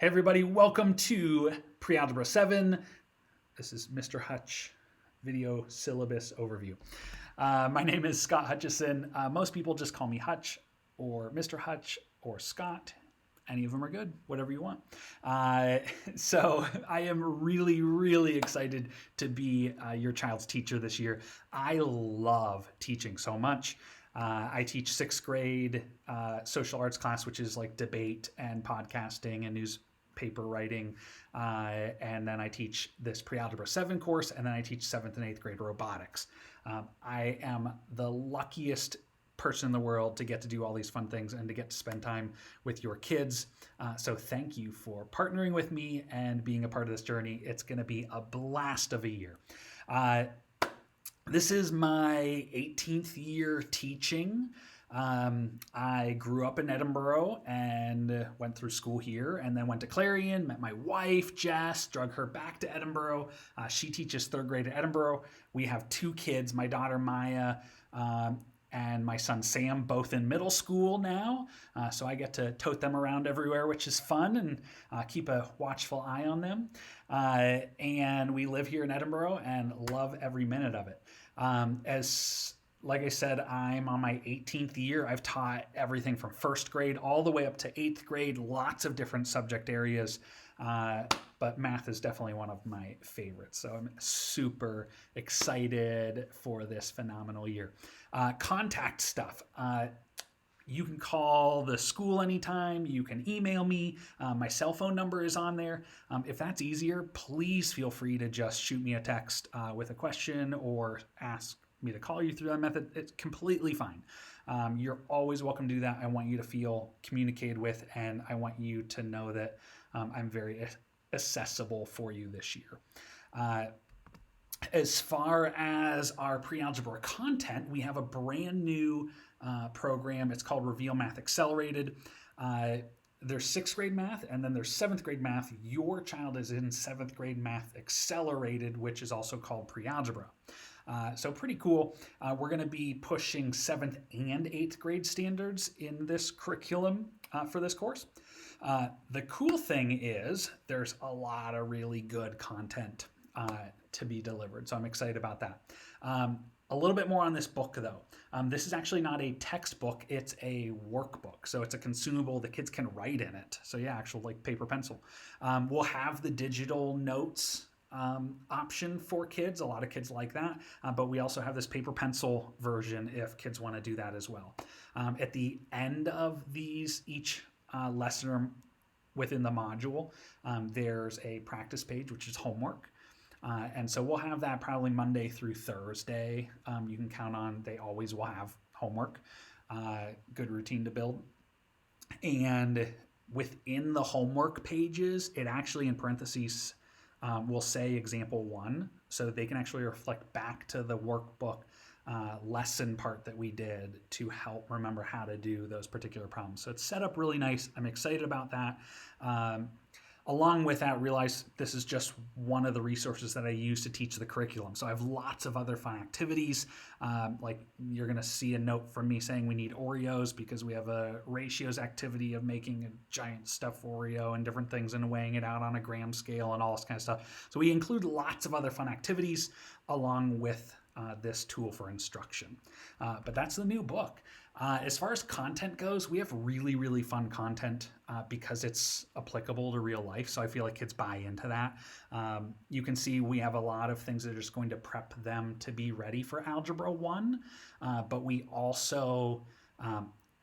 Hey everybody, welcome to PreAlgebra7. This is Mr. Hutch video syllabus overview. My name is Scott Hutchison. Most people just call me Hutch or Mr. Hutch or Scott. Any of them are good, whatever you want. So I am really excited to be your child's teacher this year. I love teaching so much. I teach sixth grade social arts class, which is like debate and podcasting and newspaper writing. And then I teach this Pre-Algebra 7 course, and then I teach 7th and 8th grade robotics. I am the luckiest person in the world to get to do all these fun things and to get to spend time with your kids. So thank you for partnering with me and being a part of this journey. It's going to be a blast of a year. This is my 18th year teaching. I grew up in Edinburgh and went through school here, and then went to Clarion, met my wife, Jess, drug her back to Edinburgh. She teaches third grade at Edinburgh. We have two kids, my daughter Maya and my son Sam, both in middle school now. So I get to tote them around everywhere, which is fun, and keep a watchful eye on them. And we live here in Edinburgh and love every minute of it. Like I said, I'm on my 18th year. I've taught everything from first grade all the way up to 8th grade, lots of different subject areas. But math is definitely one of my favorites. So I'm super excited for this phenomenal year. Contact stuff. You can call the school anytime. You can email me. My cell phone number is on there. If that's easier, please feel free to just shoot me a text with a question or ask me to call you through that method. It's completely fine. You're always welcome to do that. I want you to feel communicated with, and I want you to know that I'm very accessible for you this year. As far as our pre-algebra content, we have a brand new program. It's called Reveal Math Accelerated. There's sixth grade math, and then there's seventh grade math. Your child is in seventh grade math accelerated, which is also called pre-algebra. So pretty cool. We're going to be pushing 7th and 8th grade standards in this curriculum for this course. The cool thing is there's a lot of really good content to be delivered, so I'm excited about that. A little bit more on this book, though. This is actually not a textbook, it's a workbook. So it's a consumable, the kids can write in it. So yeah, actual like paper pencil. We'll have the digital notes option for kids. A lot of kids like that, but we also have this paper pencil version if kids want to do that as well. At the end of each lesson within the module, there's a practice page, which is homework. And so we'll have that probably Monday through Thursday. You can count on they always will have homework. Good routine to build. And within the homework pages, it actually in parentheses will say example 1, so they can actually reflect back to the workbook lesson part that we did to help remember how to do those particular problems. So it's set up really nice. I'm excited about that. Along with that, realize this is just one of the resources that I use to teach the curriculum. So I have lots of other fun activities. Like you're going to see a note from me saying we need Oreos because we have a ratios activity of making a giant stuffed Oreo and different things and weighing it out on a gram scale and all this kind of stuff. So we include lots of other fun activities along with this tool for instruction. But that's the new book. As far as content goes, we have really fun content because it's applicable to real life. So I feel like kids buy into that. You can see we have a lot of things that are just going to prep them to be ready for Algebra 1. But we also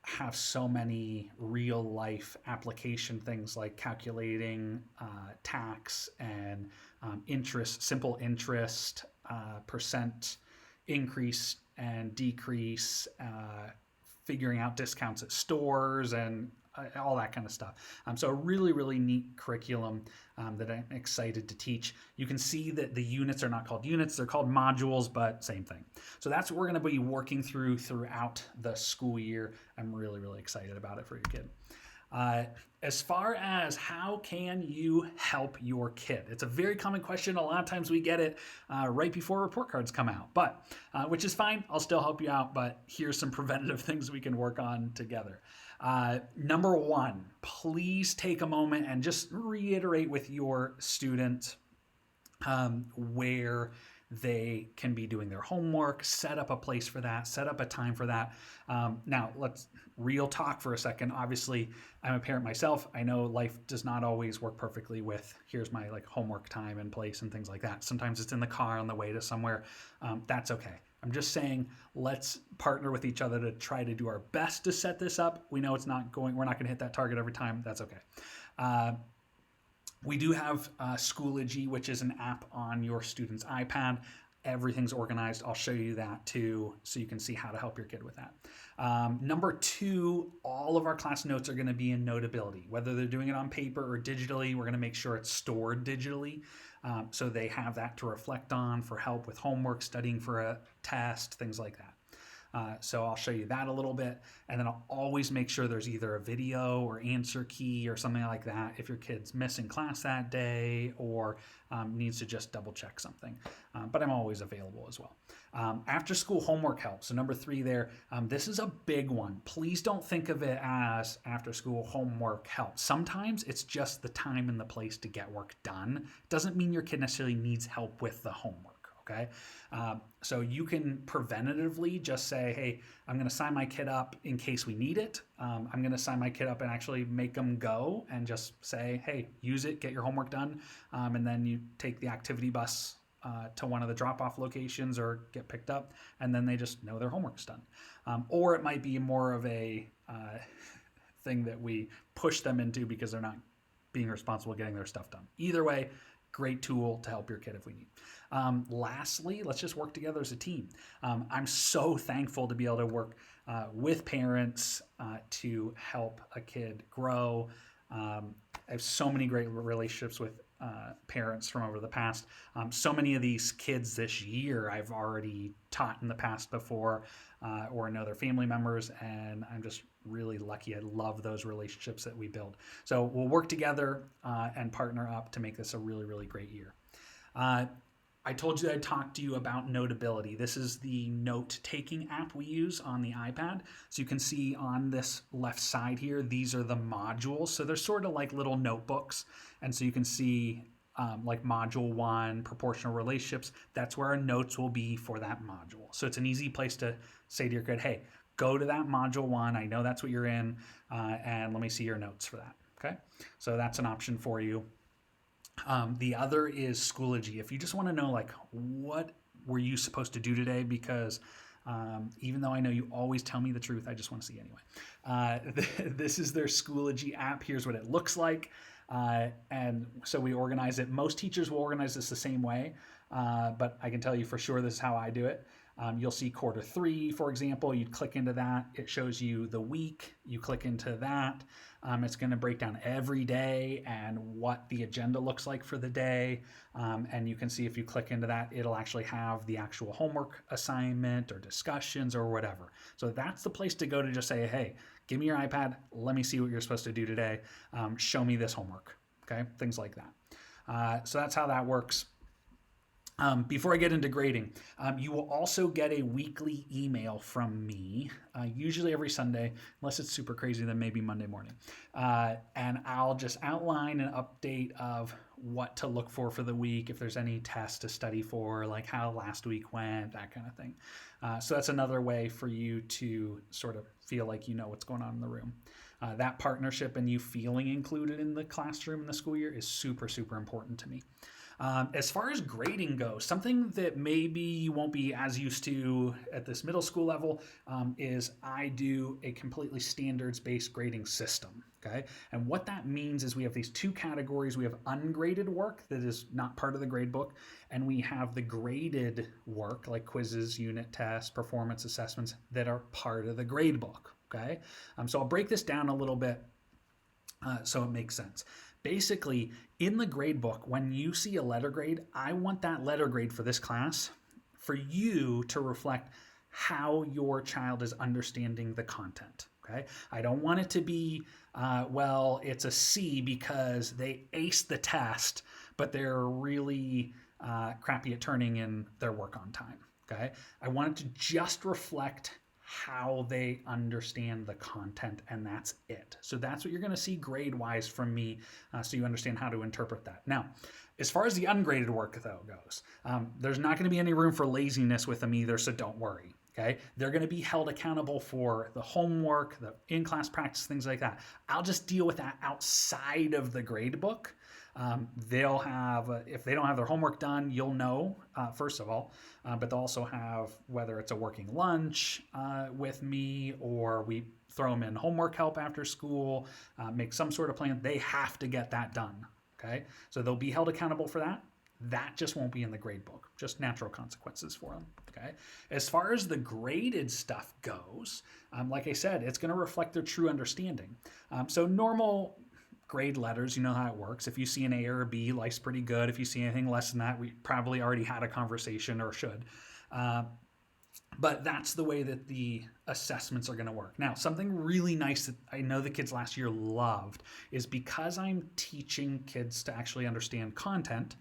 have so many real life application things like calculating tax and interest, simple interest, percent increase and decrease, figuring out discounts at stores and all that kind of stuff. So a really neat curriculum that I'm excited to teach. You can see that the units are not called units, they're called modules, but same thing. So that's what we're going to be working throughout the school year. I'm really excited about it for your kid. As far as how can you help your kid? It's a very common question. A lot of times we get it right before report cards come out, but which is fine. I'll still help you out, but here's some preventative things we can work on together. Number one, please take a moment and just reiterate with your student where they can be doing their homework, set up a place for that, set up a time for that. Now, let's real talk for a second. Obviously, I'm a parent myself. I know life does not always work perfectly with here's my like homework time and place and things like that. Sometimes it's in the car on the way to somewhere. That's okay. I'm just saying, let's partner with each other to try to do our best to set this up. We know we're not going to hit that target every time. That's okay. We do have Schoology, which is an app on your student's iPad. Everything's organized. I'll show you that too, so you can see how to help your kid with that. Number two, all of our class notes are going to be in Notability. Whether they're doing it on paper or digitally, we're going to make sure it's stored digitally, so they have that to reflect on for help with homework, studying for a test, things like that. So I'll show you that a little bit, and then I'll always make sure there's either a video or answer key or something like that if your kid's missing class that day or needs to just double check something. But I'm always available as well. After school homework help. So number three there, this is a big one. Please don't think of it as after school homework help. Sometimes it's just the time and the place to get work done. Doesn't mean your kid necessarily needs help with the homework. Okay, so you can preventatively just say, hey, I'm going to sign my kid up in case we need it. I'm going to sign my kid up and actually make them go and just say, hey, use it, get your homework done. And then you take the activity bus to one of the drop-off locations or get picked up, and then they just know their homework's done. Or it might be more of a thing that we push them into because they're not being responsible getting their stuff done. Either way, great tool to help your kid if we need. Lastly, let's just work together as a team. I'm so thankful to be able to work with parents to help a kid grow. I have so many great relationships with parents from over the past. So many of these kids this year I've already taught in the past before or know their family members, and I'm just really lucky. I love those relationships that we build. So we'll work together and partner up to make this a really, really great year. I told you I'd talk to you about Notability. This is the note-taking app we use on the iPad. So you can see on this left side here, these are the modules. So they're sort of like little notebooks. And so you can see like module 1, proportional relationships. That's where our notes will be for that module. So it's an easy place to say to your kid, hey, go to that module 1. I know that's what you're in, and let me see your notes for that. Okay, so that's an option for you. The other is Schoology. If you just want to know, like, what were you supposed to do today? Because even though I know you always tell me the truth, I just want to see anyway. This is their Schoology app. Here's what it looks like. And so we organize it. Most teachers will organize this the same way, but I can tell you for sure this is how I do it. You'll see quarter 3, for example. You'd click into that. It shows you the week. You click into that. It's going to break down every day and what the agenda looks like for the day. And you can see if you click into that, it'll actually have the actual homework assignment or discussions or whatever. So that's the place to go to just say, hey, give me your iPad. Let me see what you're supposed to do today. Show me this homework. Okay, things like that. So that's how that works. Before I get into grading, you will also get a weekly email from me, usually every Sunday, unless it's super crazy, then maybe Monday morning. And I'll just outline an update of what to look for the week, if there's any tests to study for, like how last week went, that kind of thing. So that's another way for you to sort of feel like you know what's going on in the room. That partnership and you feeling included in the classroom in the school year is super, super important to me. As far as grading goes, something that maybe you won't be as used to at this middle school level is I do a completely standards-based grading system, okay? And what that means is we have these 2 categories. We have ungraded work that is not part of the grade book, and we have the graded work like quizzes, unit tests, performance assessments that are part of the grade book, okay? So I'll break this down a little bit so it makes sense. Basically, in the grade book, when you see a letter grade, I want that letter grade for this class for you to reflect how your child is understanding the content. Okay, I don't want it to be, well, it's a C because they aced the test, but they're really crappy at turning in their work on time. Okay, I want it to just reflect how they understand the content, and that's it. So that's what you're going to see grade wise from me, so you understand how to interpret that. Now, as far as the ungraded work though goes, there's not going to be any room for laziness with them either, so don't worry. Okay, they're going to be held accountable for the homework, the in-class practice, things like that. I'll just deal with that outside of the grade book. They'll have, if they don't have their homework done, you'll know, first of all, but they'll also have, whether it's a working lunch with me or we throw them in homework help after school, make some sort of plan, they have to get that done. Okay, so they'll be held accountable for that. That just won't be in the grade book, just natural consequences for them. Okay. As far as the graded stuff goes, like I said, it's going to reflect their true understanding. So normal grade letters, you know how it works. If you see an A or a B, life's pretty good. If you see anything less than that, we probably already had a conversation or should. But that's the way that the assessments are going to work. Now, something really nice that I know the kids last year loved is because I'm teaching kids to actually understand content,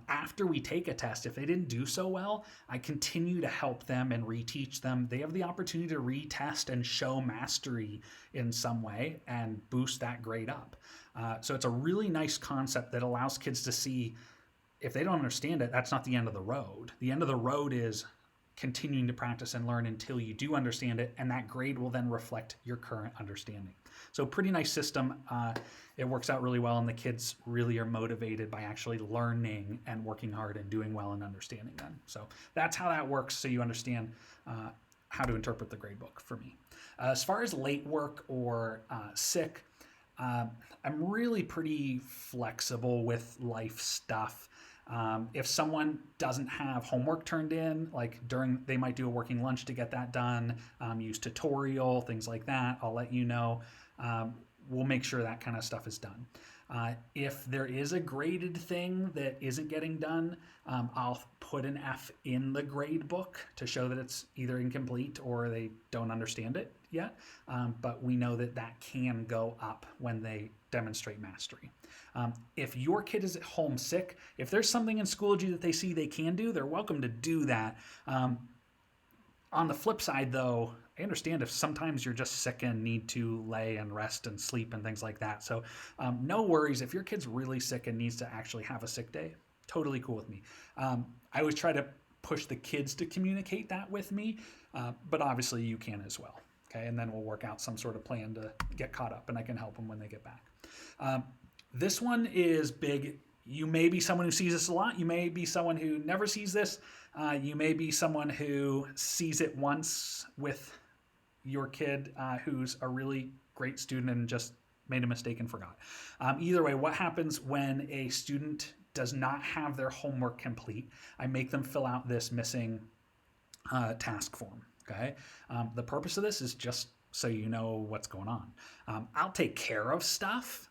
after we take a test, if they didn't do so well, I continue to help them and reteach them. They have the opportunity to retest and show mastery in some way and boost that grade up. So it's a really nice concept that allows kids to see if they don't understand it, that's not the end of the road. The end of the road is continuing to practice and learn until you do understand it, and that grade will then reflect your current understanding. So pretty nice system. It works out really well, and the kids really are motivated by actually learning and working hard and doing well and understanding them. So that's how that works, so you understand how to interpret the grade book for me. As far as late work or sick, I'm really pretty flexible with life stuff. If someone doesn't have homework turned in, like they might do a working lunch to get that done, use tutorial, things like that, I'll let you know. We'll make sure that kind of stuff is done. If there is a graded thing that isn't getting done, I'll put an F in the grade book to show that it's either incomplete or they don't understand it yet. But we know that that can go up when they demonstrate mastery. If your kid is at home sick, if there's something in Schoology that they see they can do, they're welcome to do that. On the flip side, though, I understand if sometimes you're just sick and need to lay and rest and sleep and things like that. So no worries. If your kid's really sick and needs to actually have a sick day, totally cool with me. I always try to push the kids to communicate that with me, but obviously you can as well. Okay, and then we'll work out some sort of plan to get caught up, and I can help them when they get back. This one is big. You may be someone who sees this a lot. You may be someone who never sees this. You may be someone who sees it once with your kid who's a really great student and just made a mistake and forgot. Either way, what happens when a student does not have their homework complete? I make them fill out this missing task form. Okay. The purpose of this is just so you know what's going on. I'll take care of stuff.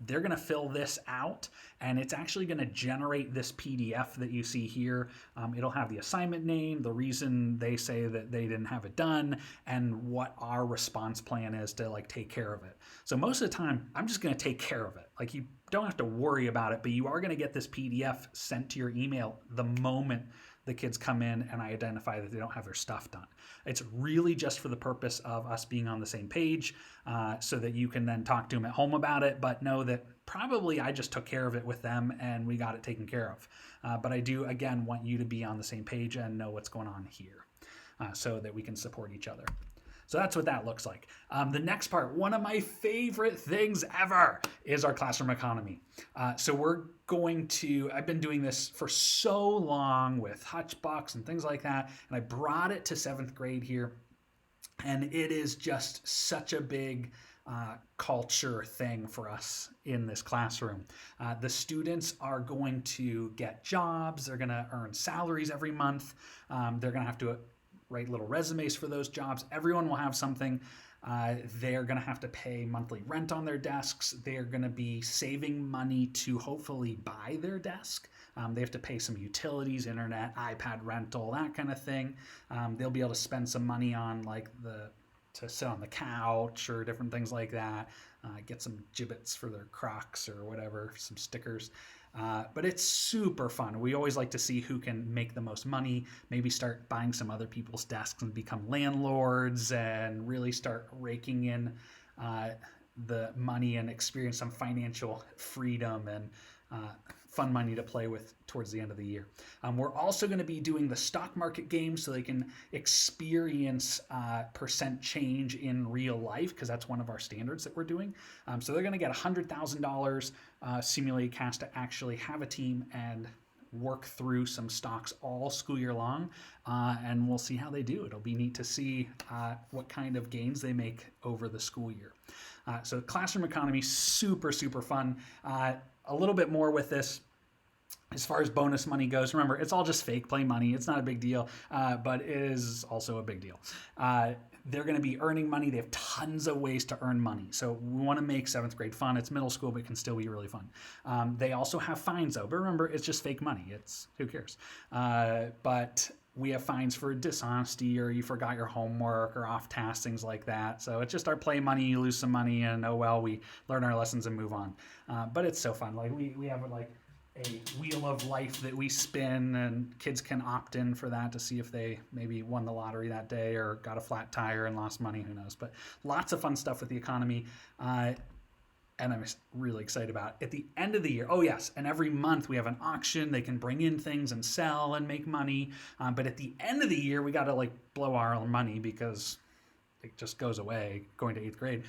They're going to fill this out, and it's actually going to generate this PDF that you see here. It'll have the assignment name, the reason they say that they didn't have it done, and what our response plan is to take care of it. So most of the time, I'm just going to take care of it. Like, you don't have to worry about it, but you are going to get this PDF sent to your email the moment the kids come in and I identify that they don't have their stuff done. It's really just for the purpose of us being on the same page, so that you can then talk to them at home about it, but know that probably I just took care of it with them and we got it taken care of. But I do, again, want you to be on the same page and know what's going on here, so that we can support each other. So that's what that looks like. The next part, one of my favorite things ever, is our classroom economy. So we're going to, I've been doing this for so long with Hutch and things like that, and I brought it to 7th grade here, and it is just such a big culture thing for us in this classroom. The students are going to get jobs. They're going to earn salaries every month. They're going to have to write little resumes for those jobs. Everyone will have something. They're going to have to pay monthly rent on their desks. They're going to be saving money to hopefully buy their desk. They have to pay some utilities, internet, iPad rental, that kind of thing. They'll be able to spend some money on the to sit on the couch or different things like that. Get some gibbets for their Crocs or whatever, some stickers. But it's super fun. We always like to see who can make the most money, maybe start buying some other people's desks and become landlords and really start raking in the money and experience some financial freedom and fun money to play with towards the end of the year. We're also going to be doing the stock market game so they can experience percent change in real life, because that's one of our standards that we're doing. So they're going to get $100,000 simulated cash to actually have a team and work through some stocks all school year long, and we'll see how they do. It'll be neat to see what kind of gains they make over the school year. So classroom economy, super, super fun. A little bit more with this. As far as bonus money goes, remember, it's all just fake play money. It's not a big deal, but it is also a big deal. They're going to be earning money. They have tons of ways to earn money. So we want to make 7th grade fun. It's middle school, but it can still be really fun. They also have fines, though. But remember, it's just fake money. Who cares? But we have fines for dishonesty, or you forgot your homework, or off tasks, things like that. So it's just our play money. You lose some money, and oh well, we learn our lessons and move on. But it's so fun. Like we have a wheel of life that we spin, and kids can opt in for that to see if they maybe won the lottery that day or got a flat tire and lost money, who knows. But lots of fun stuff with the economy, and I'm really excited about it. At the end of the year, oh yes, and every month we have an auction. They can bring in things and sell and make money, but at the end of the year we got to blow our own money because it just goes away going to 8th grade.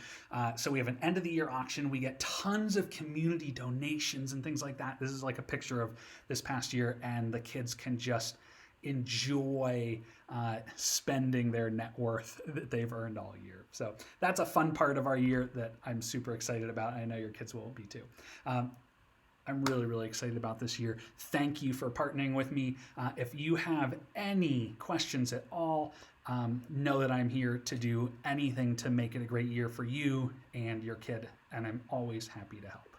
So we have an end of the year auction. We get tons of community donations and things like that. This is like a picture of this past year, and the kids can just enjoy spending their net worth that they've earned all year. So that's a fun part of our year that I'm super excited about. I know your kids will be too. I'm really, really excited about this year. Thank you for partnering with me. If you have any questions at all, know that I'm here to do anything to make it a great year for you and your kid, and I'm always happy to help.